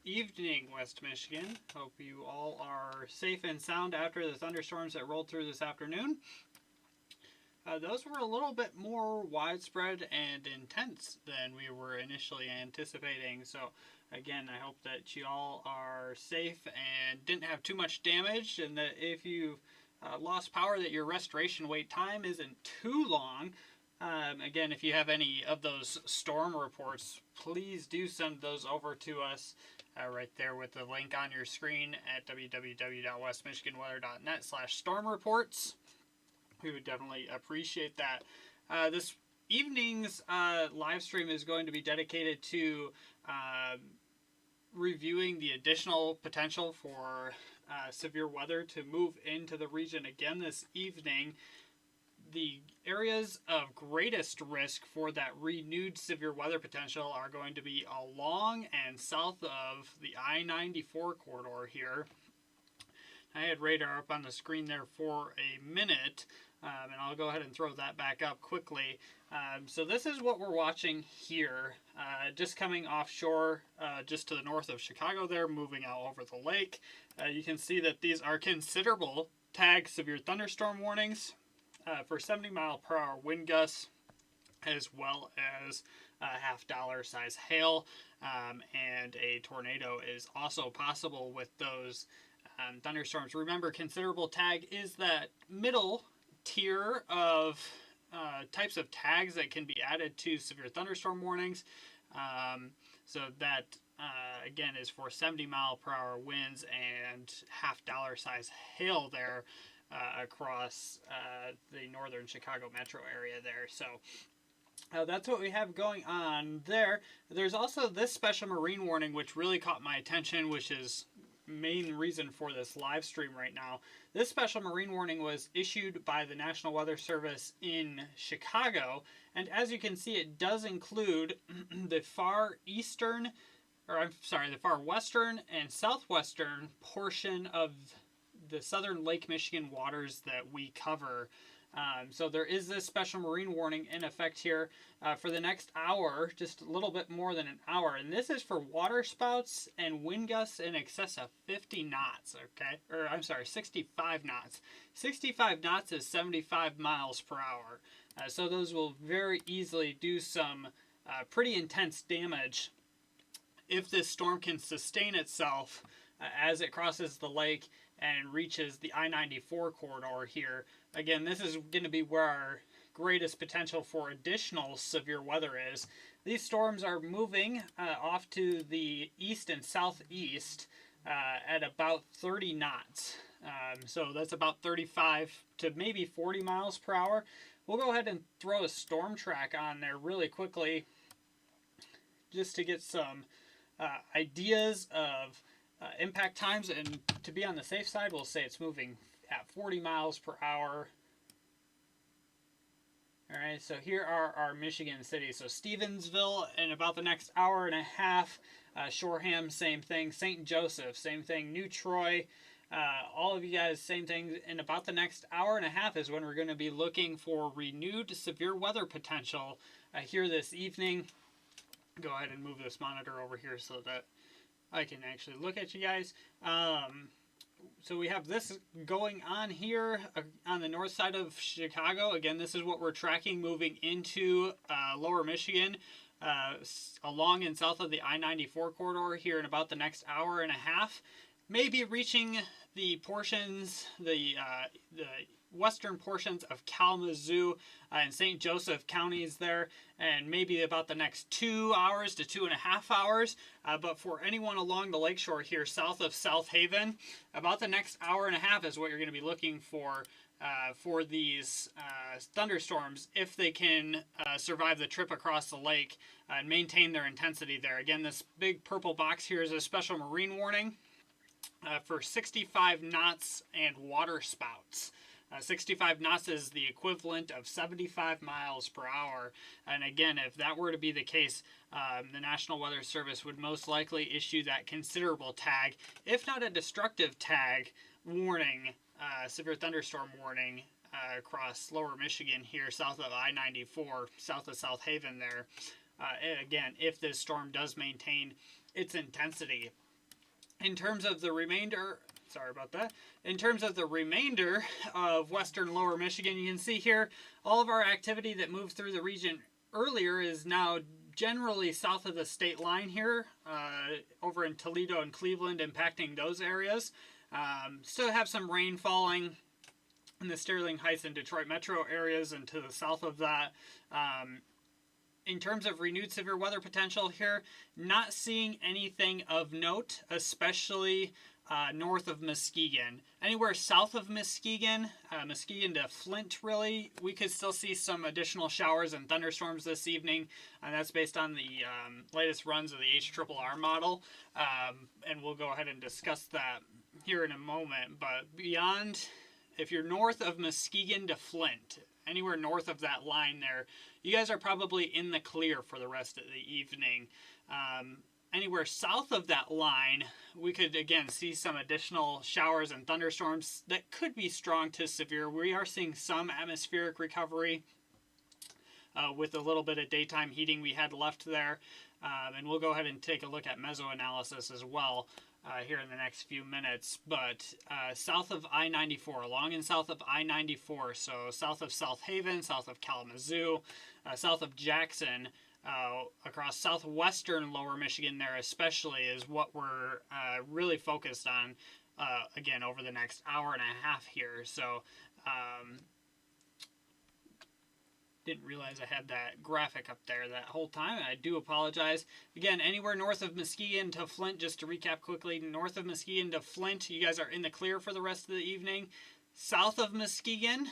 evening, West Michigan. Hope you all are safe and sound after the thunderstorms that rolled through this afternoon. Those were a little bit more widespread and intense than we were initially anticipating. So again, I hope that you all are safe and didn't have too much damage, and that if you lost power, that your restoration wait time isn't too long. Again, if you have any of those storm reports, please do send those over to us right there with the link on your screen at www.westmichiganweather.net/storm reports. We would definitely appreciate that. This evening's live stream is going to be dedicated to reviewing the additional potential for severe weather to move into the region again this evening. The areas of greatest risk for that renewed severe weather potential are going to be along and south of the I-94 corridor here. I had radar up on the screen there for a minute, and I'll go ahead and throw that back up quickly. So this is what we're watching here, just coming offshore, just to the north of Chicago there, moving out over the lake. You can see that these are considerable tag severe thunderstorm warnings for 70-mile-per-hour wind gusts, as well as half-dollar size hail, and a tornado is also possible with those thunderstorms. Remember, considerable tag is that middle tier of types of tags that can be added to severe thunderstorm warnings. So that, again, is for 70-mile-per-hour winds and half-dollar size hail there across the northern Chicago metro area there. So that's what we have going on there. There's also this special marine warning, which really caught my attention, which is main reason for this live stream right now. This special marine warning was issued by the National Weather Service in Chicago, and as you can see, it does include the far western and southwestern portion of the southern Lake Michigan waters that we cover. So there is this special marine warning in effect here for the next hour, just a little bit more than an hour. And this is for water spouts and wind gusts in excess of 50 knots, okay? Or I'm sorry, 65 knots. 65 knots is 75 miles per hour. So those will very easily do some pretty intense damage if this storm can sustain itself as it crosses the lake and reaches the I-94 corridor here. Again, this is going to be where our greatest potential for additional severe weather is. These storms are moving off to the east and southeast at about 30 knots. So that's about 35 to maybe 40 miles per hour. We'll go ahead and throw a storm track on there really quickly just to get some ideas of impact times, and to be on the safe side, we'll say it's moving at 40 miles per hour. All right, so here are our Michigan cities. So Stevensville in about the next hour and a half. Shoreham, same thing. St. Joseph, same thing. New Troy, all of you guys, same thing. In about the next hour and a half is when we're going to be looking for renewed severe weather potential here this evening. Go ahead and move this monitor over here so that I can actually look at you guys. So we have this going on here on the north side of Chicago. Again, this is what we're tracking moving into lower Michigan, along and south of the I-94 corridor here in about the next hour and a half. Maybe reaching the portions, the western portions of Kalamazoo and St. Joseph counties there, and maybe about the next 2 hours to 2.5 hours. But for anyone along the lakeshore here south of South Haven, about the next hour and a half is what you're going to be looking for these thunderstorms, if they can survive the trip across the lake and maintain their intensity there. Again, this big purple box here is a special marine warning for 65 knots and water spouts. 65 knots is the equivalent of 75 miles per hour. And again, if that were to be the case, the National Weather Service would most likely issue that considerable tag, if not a destructive tag, warning, severe thunderstorm warning across lower Michigan here south of I-94, south of South Haven there. Again, if this storm does maintain its intensity. In terms of the remainder, sorry about that. In terms of the remainder of western lower Michigan, you can see here all of our activity that moved through the region earlier is now generally south of the state line here, over in Toledo and Cleveland, impacting those areas. Still have some rain falling in the Sterling Heights and Detroit metro areas and to the south of that. In terms of renewed severe weather potential here, not seeing anything of note, especially north of Muskegon. Anywhere south of Muskegon, Muskegon to Flint really, we could still see some additional showers and thunderstorms this evening, and that's based on the latest runs of the HRRR model, and we'll go ahead and discuss that here in a moment. But beyond, if you're north of Muskegon to Flint, anywhere north of that line there, you guys are probably in the clear for the rest of the evening. Anywhere south of that line, we could again see some additional showers and thunderstorms that could be strong to severe. We are seeing some atmospheric recovery with a little bit of daytime heating we had left there. And we'll go ahead and take a look at mesoanalysis as well here in the next few minutes. But south of I-94, along and south of I-94, so south of South Haven, south of Kalamazoo, south of Jackson, across southwestern lower Michigan there especially is what we're really focused on, again, over the next hour and a half here. So didn't realize I had that graphic up there that whole time. I do apologize. Again, anywhere north of Muskegon to Flint, just to recap quickly, north of Muskegon to Flint, you guys are in the clear for the rest of the evening. South of Muskegon,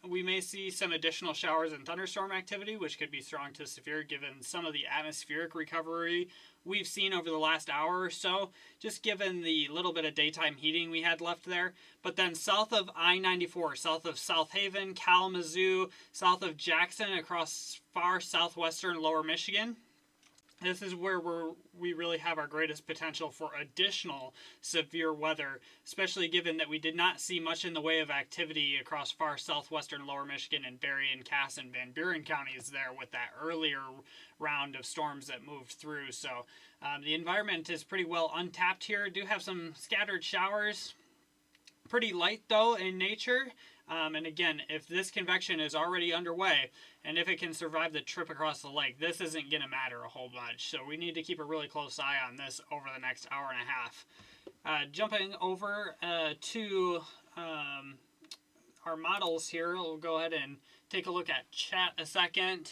we may see some additional showers and thunderstorm activity, which could be strong to severe given some of the atmospheric recovery we've seen over the last hour or so, just given the little bit of daytime heating we had left there. But then south of I-94, south of South Haven, Kalamazoo, south of Jackson, across far southwestern lower Michigan, this is where we really have our greatest potential for additional severe weather, especially given that we did not see much in the way of activity across far southwestern lower Michigan and Berrien, Cass, and Van Buren counties there with that earlier round of storms that moved through. So the environment is pretty well untapped here. Do have some scattered showers, pretty light though in nature. And again, if this convection is already underway, and if it can survive the trip across the lake, this isn't going to matter a whole bunch. So we need to keep a really close eye on this over the next hour and a half. Jumping over to our models here, we'll go ahead and take a look at chat a second.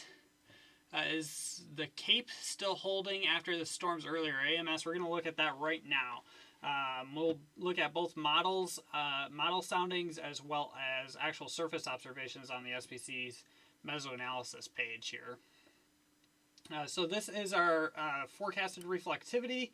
Is the Cape still holding after the storms earlier? AMS, we're going to look at that right now. We'll look at both models, model soundings, as well as actual surface observations on the SPC's mesoanalysis page here. So this is our forecasted reflectivity.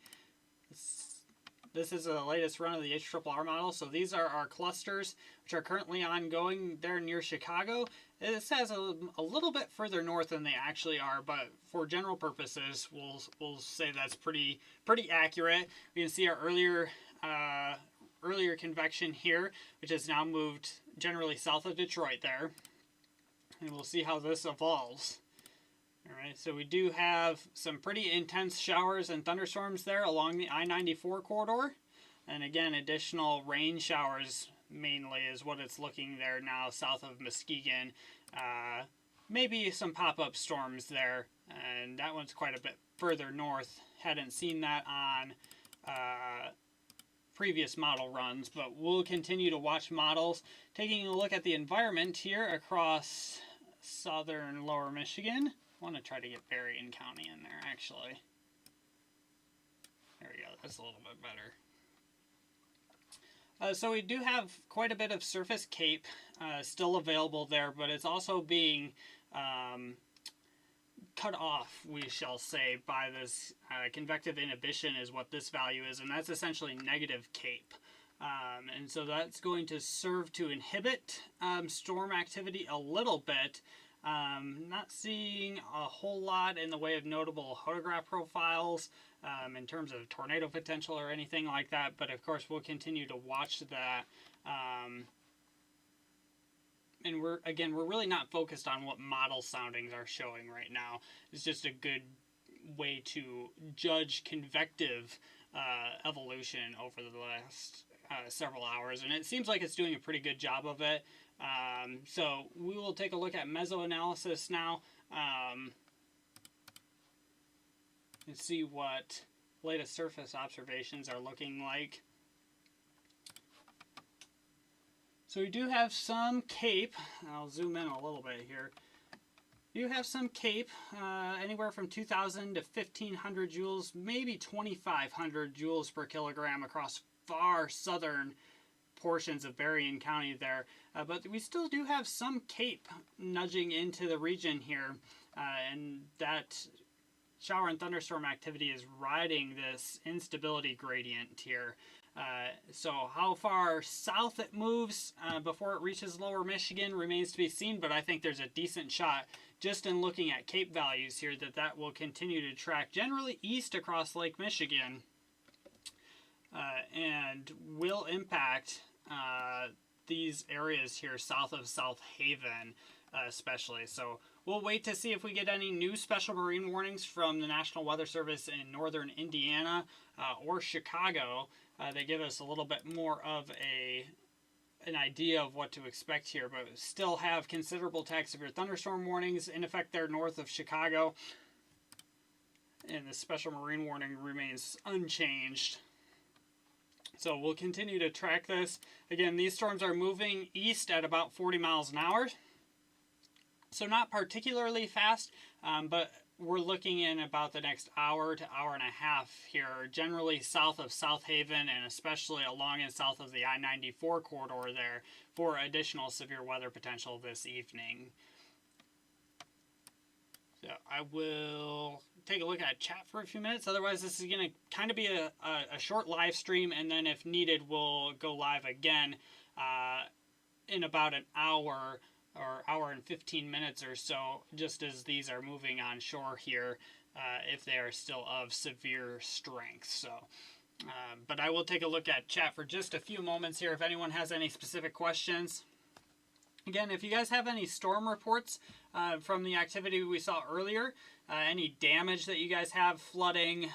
This is the latest run of the HRRR model. So these are our clusters, which are currently ongoing there near Chicago. It says a little bit further north than they actually are, but for general purposes, we'll say that's pretty accurate. We can see our earlier convection here, which has now moved generally south of Detroit there, and we'll see how this evolves. All right, so we do have some pretty intense showers and thunderstorms there along the I-94 corridor, and again, additional rain showers mainly is what it's looking there now south of Muskegon. Maybe some pop-up storms there, and that one's quite a bit further north. Hadn't seen that on previous model runs, but we'll continue to watch models. Taking a look at the environment here across southern lower Michigan. I want to try to get Berrien County in there, actually. There we go, that's a little bit better. So we do have quite a bit of surface CAPE still available there, but it's also being cut off, we shall say, by this convective inhibition is what this value is, and that's essentially negative CAPE. And so that's going to serve to inhibit storm activity a little bit. Not seeing a whole lot in the way of notable photograph profiles in terms of tornado potential or anything like that, but of course we'll continue to watch that. And we're really not focused on what model soundings are showing right now. It's just a good way to judge convective evolution over the last several hours, and it seems like it's doing a pretty good job of it. So we will take a look at mesoanalysis now and see what latest surface observations are looking like. So we do have some CAPE. I'll zoom in a little bit here. You have some CAPE, anywhere from 2,000 to 1,500 joules, maybe 2,500 joules per kilogram across far southern portions of Berrien County there. But we still do have some CAPE nudging into the region here, and that shower and thunderstorm activity is riding this instability gradient here. So how far south it moves before it reaches lower Michigan remains to be seen, but I think there's a decent shot just in looking at CAPE values here that will continue to track generally east across Lake Michigan and will impact these areas here south of South Haven especially. So we'll wait to see if we get any new special marine warnings from the National Weather Service in northern Indiana or Chicago. They give us a little bit more of an idea of what to expect here, but still have considerable severe thunderstorm warnings in effect there north of Chicago. And the special marine warning remains unchanged. So we'll continue to track this. Again, these storms are moving east at about 40 miles an hour. So not particularly fast, but we're looking in about the next hour to hour and a half here, generally south of South Haven and especially along and south of the I-94 corridor there for additional severe weather potential this evening. So I will take a look at chat for a few minutes. Otherwise, this is going to kind of be a short live stream, and then if needed, we'll go live again in about an hour or hour and 15 minutes or so, just as these are moving on shore here, if they are still of severe strength. So, but I will take a look at chat for just a few moments here if anyone has any specific questions. Again, if you guys have any storm reports from the activity we saw earlier, any damage that you guys have, flooding,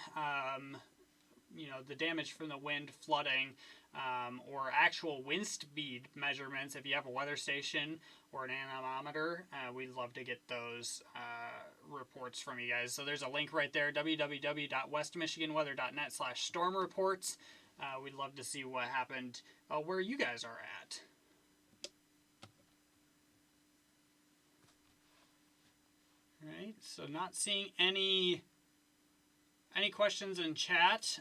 the damage from the wind, flooding, or actual wind speed measurements, if you have a weather station or an anemometer, we'd love to get those reports from you guys. So there's a link right there, www.westmichiganweather.net/storm reports. We'd love to see what happened where you guys are at. All right, so not seeing any questions in chat,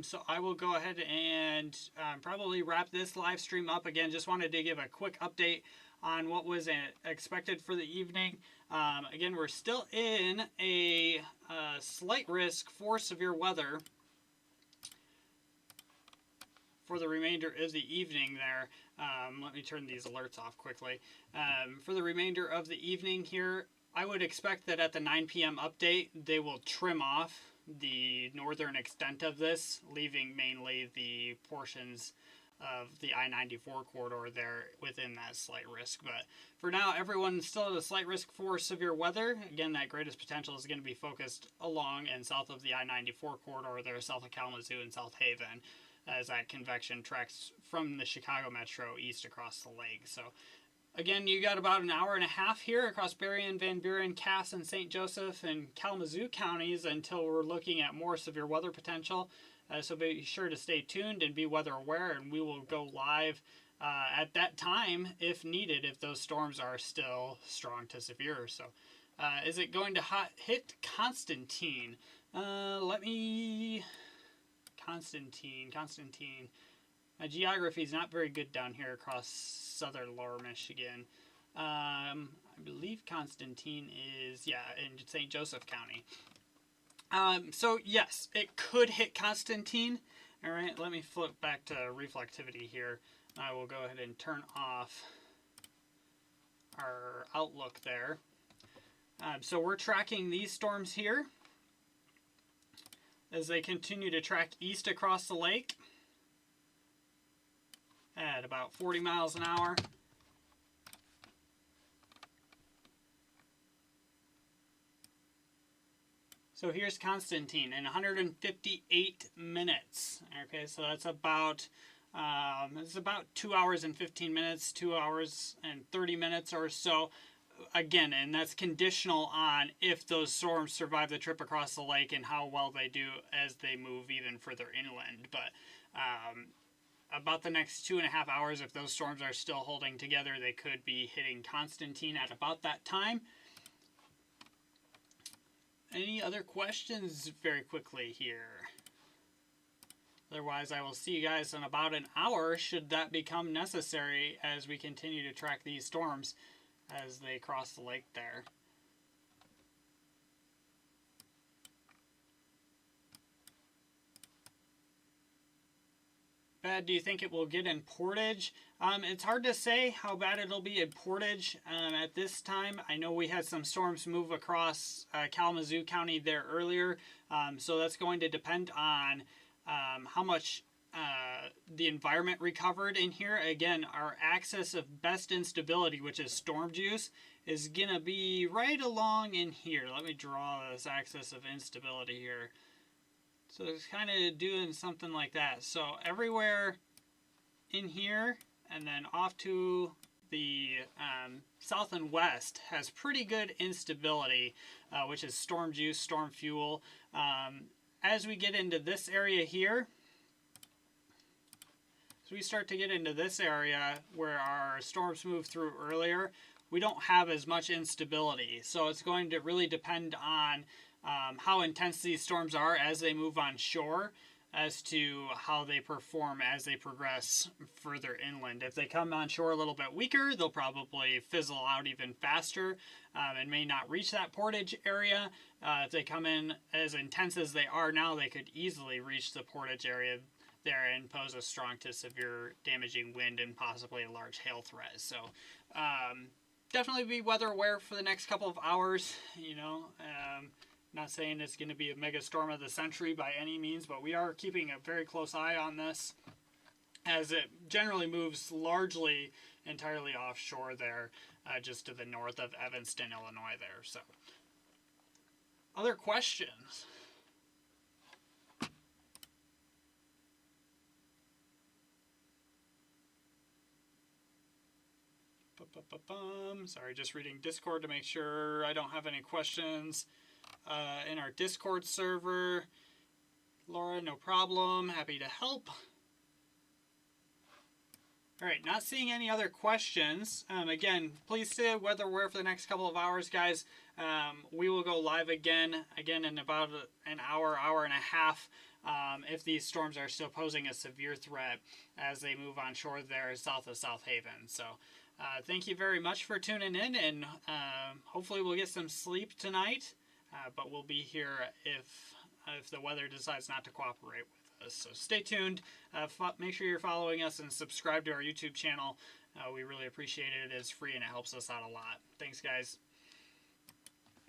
so I will go ahead and probably wrap this live stream up. Again, just wanted to give a quick update on what was expected for the evening. Again, we're still in a slight risk for severe weather for the remainder of the evening there. Let me turn these alerts off quickly. For the remainder of the evening here, I would expect that at the 9 p.m. update, they will trim off the northern extent of this, leaving mainly the portions of the I-94 corridor there within that slight risk. But for now, everyone's still at a slight risk for severe weather. Again, that greatest potential is going to be focused along and south of the I-94 corridor there, south of Kalamazoo and South Haven, as that convection tracks from the Chicago metro east across the lake. So again, you got about an hour and a half here across Berrien, Van Buren, Cass, and St. Joseph and Kalamazoo counties until we're looking at more severe weather potential. So be sure to stay tuned and be weather aware, and we will go live at that time if needed, if those storms are still strong to severe. So is it going to hit Constantine? Constantine. My geography is not very good down here across southern lower Michigan. I believe Constantine is, in St. Joseph County. So yes, it could hit Constantine. All right, let me flip back to reflectivity here. I will go ahead and turn off our outlook there. So we're tracking these storms here as they continue to track east across the lake at about 40 miles an hour. So here's Constantine in 158 minutes. Okay, so that's about 2 hours and 15 minutes, 2 hours and 30 minutes or so. Again, and that's conditional on if those storms survive the trip across the lake and how well they do as they move even further inland. But about the next 2.5 hours, if those storms are still holding together, they could be hitting Constantine at about that time. Any other questions very quickly here? Otherwise, I will see you guys in about an hour, should that become necessary, as we continue to track these storms as they cross the lake there. Bad do you think it will get in Portage? It's hard to say how bad it'll be in Portage at this time. I know we had some storms move across Kalamazoo County there earlier, so that's going to depend on how much the environment recovered in here. Again, our axis of best instability, which is storm juice, is going to be right along in here. Let me draw this axis of instability here. So it's kind of doing something like that. So everywhere in here and then off to the south and west has pretty good instability, which is storm juice, storm fuel. As we get into this area here, so we start to get into this area where our storms moved through earlier, we don't have as much instability. So it's going to really depend on how intense these storms are as they move on shore, as to how they perform as they progress further inland. If they come on shore a little bit weaker, they'll probably fizzle out even faster and may not reach that Portage area. If they come in as intense as they are now, they could easily reach the Portage area there and pose a strong to severe damaging wind and possibly a large hail threat. So definitely be weather aware for the next couple of hours. Not saying it's going to be a mega storm of the century by any means, but we are keeping a very close eye on this as it generally moves largely entirely offshore there, just to the north of Evanston, Illinois there. So, other questions? Sorry, just reading Discord to make sure I don't have any questions. In our Discord server. Laura, no problem. Happy to help. Alright, not seeing any other questions. Again, please stay weather aware for the next couple of hours, guys. We will go live again in about an hour, hour and a half, if these storms are still posing a severe threat as they move on shore there south of South Haven. So, thank you very much for tuning in, and hopefully we'll get some sleep tonight. But we'll be here if the weather decides not to cooperate with us. So stay tuned. Make sure you're following us and subscribe to our YouTube channel. We really appreciate it. It is free and it helps us out a lot. Thanks, guys.